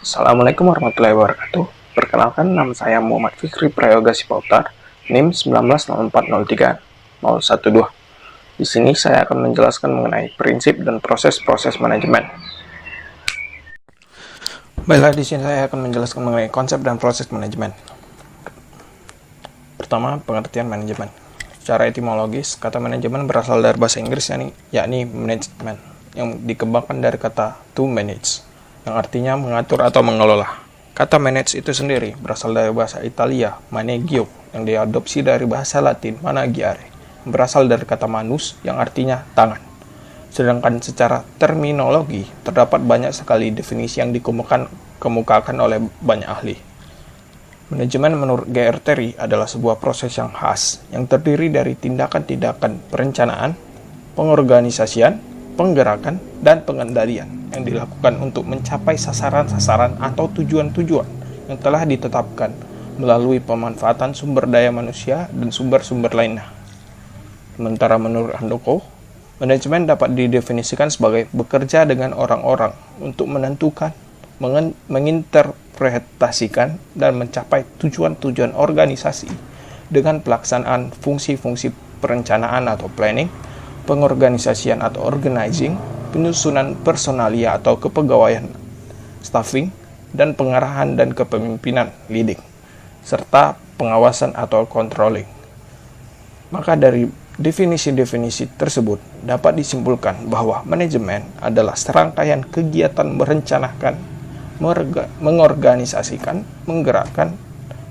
Assalamualaikum warahmatullahi wabarakatuh. Perkenalkan, nama saya Muhammad Fikri Prayoga Sipautar, NIM 190403-012. Di sini saya akan menjelaskan mengenai prinsip dan proses-proses manajemen. Baiklah, di sini saya akan menjelaskan mengenai konsep dan proses manajemen. Pertama, pengertian manajemen. Secara etimologis, kata manajemen berasal dari bahasa Inggris yakni management, yang dikembangkan dari kata to manage, yang artinya mengatur atau mengelola. Kata manage itu sendiri berasal dari bahasa Italia, manegio, yang diadopsi dari bahasa Latin, managiare, berasal dari kata manus, yang artinya tangan. Sedangkan secara terminologi, terdapat banyak sekali definisi yang dikemukakan oleh banyak ahli. Manajemen menurut Geyer Terry adalah sebuah proses yang khas, yang terdiri dari tindakan-tindakan perencanaan, pengorganisasian, penggerakan, dan pengendalian yang dilakukan untuk mencapai sasaran-sasaran atau tujuan-tujuan yang telah ditetapkan melalui pemanfaatan sumber daya manusia dan sumber-sumber lainnya. Sementara menurut Handoko, manajemen dapat didefinisikan sebagai bekerja dengan orang-orang untuk menentukan, menginterpretasikan, dan mencapai tujuan-tujuan organisasi dengan pelaksanaan fungsi-fungsi perencanaan atau planning, pengorganisasian atau organizing, penyusunan personalia atau kepegawaian, staffing, dan pengarahan dan kepemimpinan, leading, serta pengawasan atau controlling. Maka dari definisi-definisi tersebut dapat disimpulkan bahwa manajemen adalah serangkaian kegiatan merencanakan, mengorganisasikan, menggerakkan,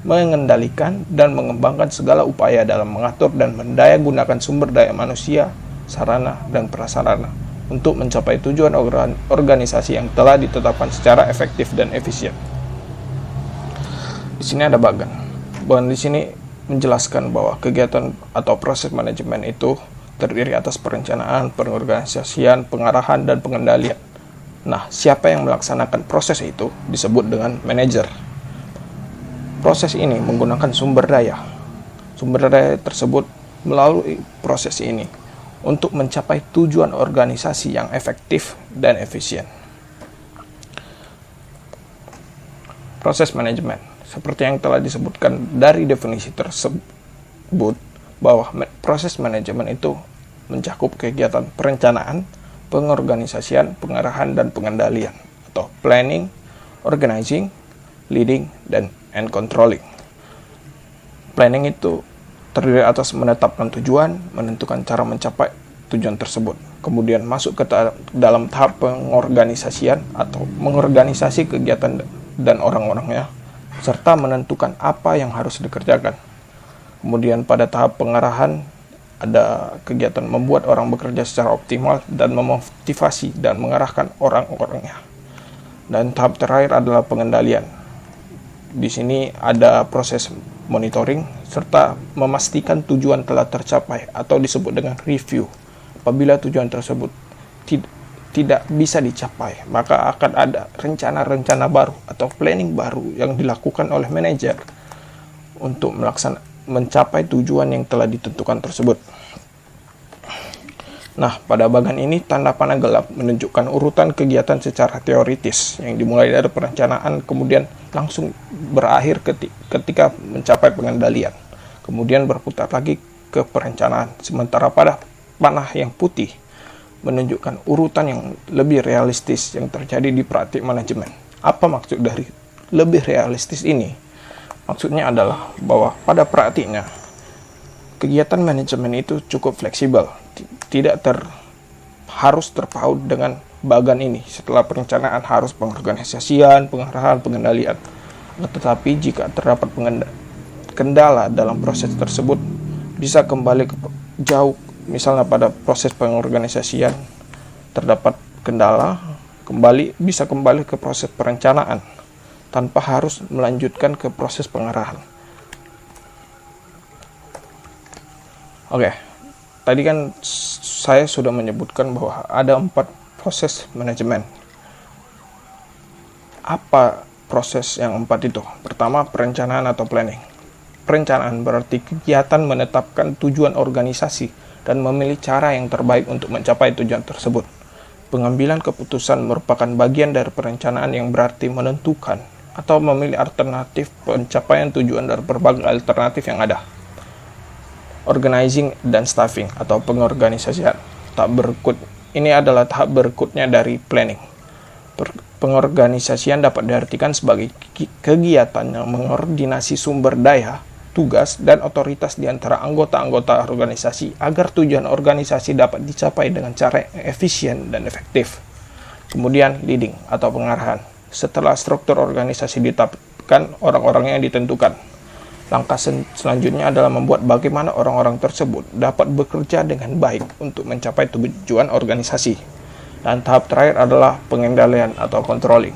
mengendalikan, dan mengembangkan segala upaya dalam mengatur dan mendayagunakan sumber daya manusia, sarana, dan prasarana untuk mencapai tujuan organisasi yang telah ditetapkan secara efektif dan efisien. Di sini ada bagan. Bagan di sini menjelaskan bahwa kegiatan atau proses manajemen itu terdiri atas perencanaan, pengorganisasian, pengarahan, dan pengendalian. Nah, siapa yang melaksanakan proses itu disebut dengan manajer. Proses ini menggunakan sumber daya. Sumber daya tersebut melalui proses ini untuk mencapai tujuan organisasi yang efektif dan efisien. Proses manajemen, seperti yang telah disebutkan dari definisi tersebut, bahwa proses manajemen itu mencakup kegiatan perencanaan, pengorganisasian, pengarahan, dan pengendalian, atau planning, organizing, leading, and controlling. Planning itu terdiri atas menetapkan tujuan, menentukan cara mencapai tujuan tersebut, kemudian masuk ke dalam tahap pengorganisasian atau mengorganisasi kegiatan dan orang-orangnya, serta menentukan apa yang harus dikerjakan. Kemudian pada tahap pengarahan ada kegiatan membuat orang bekerja secara optimal dan memotivasi dan mengarahkan orang-orangnya. Dan tahap terakhir adalah pengendalian. Di sini ada proses monitoring serta memastikan tujuan telah tercapai atau disebut dengan review. Apabila tujuan tersebut tidak bisa dicapai, maka akan ada rencana-rencana baru atau planning baru yang dilakukan oleh manajer untuk mencapai tujuan yang telah ditentukan tersebut. Nah, pada bagian ini tanda panah gelap menunjukkan urutan kegiatan secara teoritis yang dimulai dari perencanaan kemudian langsung berakhir ketika mencapai pengendalian. Kemudian berputar lagi ke perencanaan. Sementara pada panah yang putih menunjukkan urutan yang lebih realistis yang terjadi di praktik manajemen. Apa maksud dari lebih realistis ini? Maksudnya adalah bahwa pada praktiknya kegiatan manajemen itu cukup fleksibel, tidak harus terpaut dengan bagan ini. Setelah perencanaan harus pengorganisasian, pengarahan, pengendalian. Tetapi jika terdapat kendala dalam proses tersebut, bisa kembali jauh. Misalnya pada proses pengorganisasian terdapat kendala, bisa kembali ke proses perencanaan tanpa harus melanjutkan ke proses pengarahan. Oke, tadi kan saya sudah menyebutkan bahwa ada 4 proses manajemen. Apa proses yang 4 itu? Pertama, perencanaan atau planning. Perencanaan berarti kegiatan menetapkan tujuan organisasi dan memilih cara yang terbaik untuk mencapai tujuan tersebut. Pengambilan keputusan merupakan bagian dari perencanaan yang berarti menentukan atau memilih alternatif pencapaian tujuan dari berbagai alternatif yang ada. Organizing dan staffing atau pengorganisasian. Ini adalah tahap berikutnya dari planning. Pengorganisasian dapat diartikan sebagai kegiatan yang mengordinasi sumber daya, tugas, dan otoritas di antara anggota-anggota organisasi agar tujuan organisasi dapat dicapai dengan cara yang efisien dan efektif. Kemudian, leading atau pengarahan. Setelah struktur organisasi ditetapkan, orang-orang yang ditentukan. Langkah selanjutnya adalah membuat bagaimana orang-orang tersebut dapat bekerja dengan baik untuk mencapai tujuan organisasi. Dan tahap terakhir adalah pengendalian atau controlling.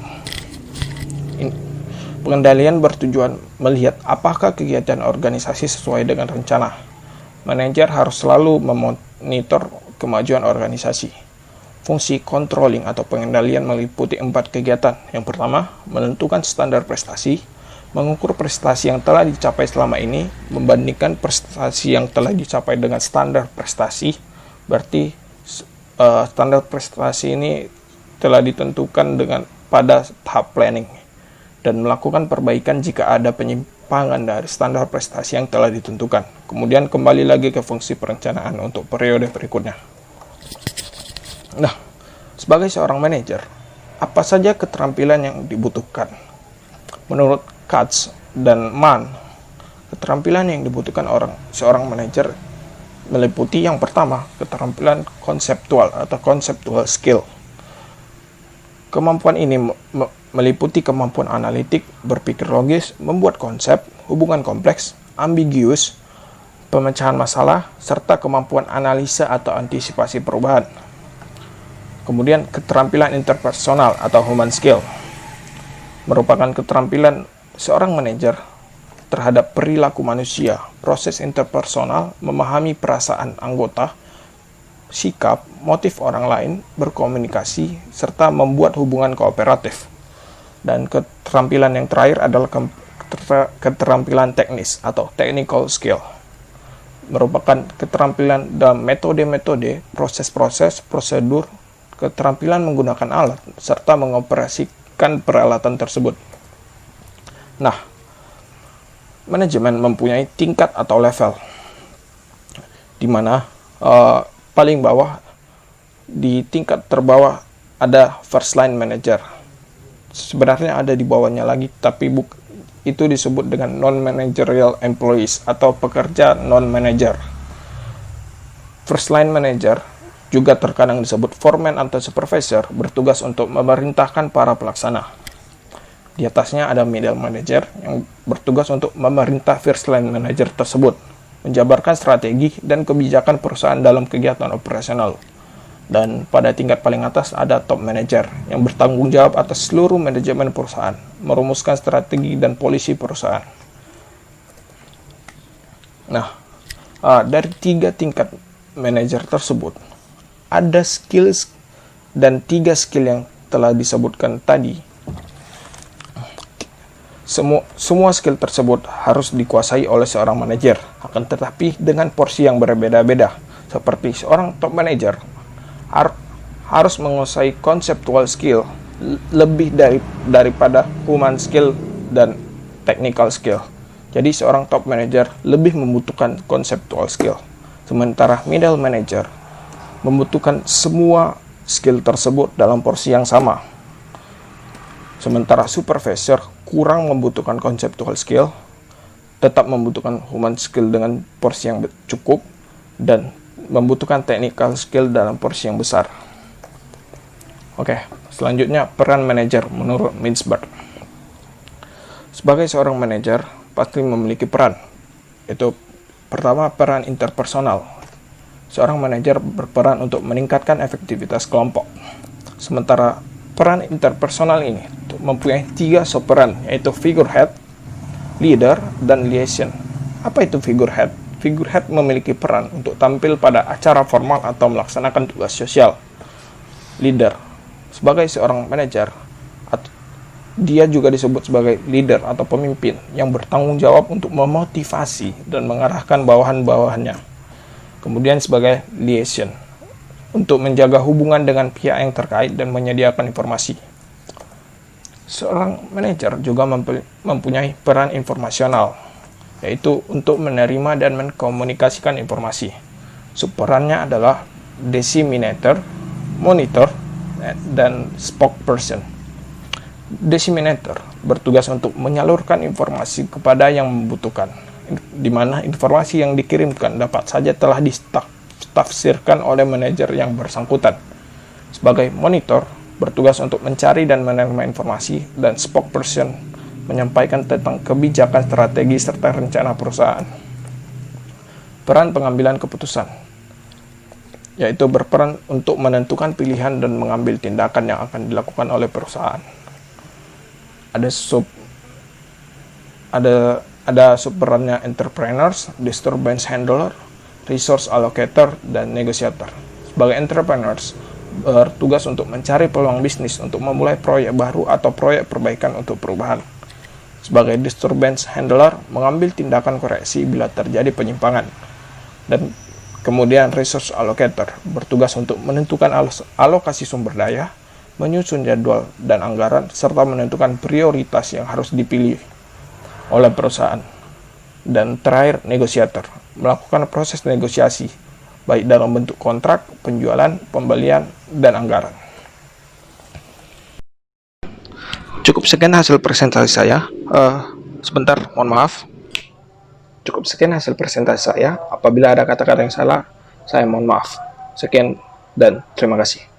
Pengendalian bertujuan melihat apakah kegiatan organisasi sesuai dengan rencana. Manajer harus selalu memonitor kemajuan organisasi. Fungsi controlling atau pengendalian meliputi 4 kegiatan. Yang pertama, menentukan standar prestasi, mengukur prestasi yang telah dicapai selama ini, membandingkan prestasi yang telah dicapai dengan standar prestasi. Berarti standar prestasi ini telah ditentukan pada tahap planning, dan melakukan perbaikan jika ada penyimpangan dari standar prestasi yang telah ditentukan. Kemudian kembali lagi ke fungsi perencanaan untuk periode berikutnya. Nah, sebagai seorang manajer, apa saja keterampilan yang dibutuhkan? Menurut Katz dan Mann, keterampilan yang dibutuhkan seorang manajer meliputi yang pertama, keterampilan konseptual atau conceptual skill. Kemampuan ini meliputi kemampuan analitik, berpikir logis, membuat konsep, hubungan kompleks, ambiguus, pemecahan masalah, serta kemampuan analisa atau antisipasi perubahan. Kemudian keterampilan interpersonal atau human skill merupakan keterampilan seorang manajer terhadap perilaku manusia, proses interpersonal, memahami perasaan anggota, sikap, motif orang lain, berkomunikasi, serta membuat hubungan kooperatif. Dan keterampilan yang terakhir adalah keterampilan teknis atau technical skill. Merupakan keterampilan dalam metode-metode, proses-proses, prosedur, keterampilan menggunakan alat, serta mengoperasikan peralatan tersebut. Nah, manajemen mempunyai tingkat atau level, di mana paling bawah, di tingkat terbawah ada first line manager. Sebenarnya ada di bawahnya lagi, tapi itu disebut dengan non-managerial employees atau pekerja non-manager. First line manager juga terkadang disebut foreman atau supervisor, bertugas untuk memerintahkan para pelaksana. Di atasnya ada middle manager yang bertugas untuk memerintah first line manager tersebut, menjabarkan strategi dan kebijakan perusahaan dalam kegiatan operasional. Dan pada tingkat paling atas ada top manager yang bertanggung jawab atas seluruh manajemen perusahaan, merumuskan strategi dan polisi perusahaan. Nah, dari 3 tingkat manajer tersebut, ada skills dan 3 skill yang telah disebutkan tadi. Semua skill tersebut harus dikuasai oleh seorang manajer, akan tetapi dengan porsi yang berbeda-beda. Seperti seorang top manager harus menguasai conceptual skill lebih daripada human skill dan technical skill. Jadi seorang top manager lebih membutuhkan conceptual skill, sementara middle manager membutuhkan semua skill tersebut dalam porsi yang sama. Sementara supervisor kurang membutuhkan conceptual skill, tetap membutuhkan human skill dengan porsi yang cukup, dan membutuhkan technical skill dalam porsi yang besar. Oke, selanjutnya peran manajer menurut Mintzberg. Sebagai seorang manajer pasti memiliki peran. Itu pertama, peran interpersonal. Seorang manajer berperan untuk meningkatkan efektivitas kelompok. Sementara peran interpersonal ini mempunyai 3 subperan, yaitu figurehead, leader, dan liaison. Apa itu figurehead? Figurehead memiliki peran untuk tampil pada acara formal atau melaksanakan tugas sosial. Leader, sebagai seorang manajer, dia juga disebut sebagai leader atau pemimpin yang bertanggung jawab untuk memotivasi dan mengarahkan bawahan-bawahannya. Kemudian sebagai liaison, untuk menjaga hubungan dengan pihak yang terkait dan menyediakan informasi. Seorang manajer juga mempunyai peran informasional, yaitu untuk menerima dan mengkomunikasikan informasi. Subperannya adalah disseminator, monitor, dan spokesperson. Disseminator bertugas untuk menyalurkan informasi kepada yang membutuhkan, di mana informasi yang dikirimkan dapat saja telah ditafsirkan oleh manajer yang bersangkutan. Sebagai monitor, bertugas untuk mencari dan menerima informasi, dan spokesperson menyampaikan tentang kebijakan, strategi, serta rencana perusahaan. Peran pengambilan keputusan, yaitu berperan untuk menentukan pilihan dan mengambil tindakan yang akan dilakukan oleh perusahaan. Ada subperannya entrepreneurs, disturbance handler, resource allocator, dan negotiator. Sebagai entrepreneurs, bertugas untuk mencari peluang bisnis untuk memulai proyek baru atau proyek perbaikan untuk perubahan. Sebagai disturbance handler, mengambil tindakan koreksi bila terjadi penyimpangan. Dan kemudian resource allocator, bertugas untuk menentukan alokasi sumber daya, menyusun jadwal dan anggaran, serta menentukan prioritas yang harus dipilih oleh perusahaan. Dan terakhir, negosiator, melakukan proses negosiasi, baik dalam bentuk kontrak, penjualan, pembelian, dan anggaran. Cukup sekian hasil presentasi saya. Sebentar, mohon maaf. Cukup sekian hasil presentasi saya. Apabila ada kata-kata yang salah, saya mohon maaf. Sekian dan terima kasih.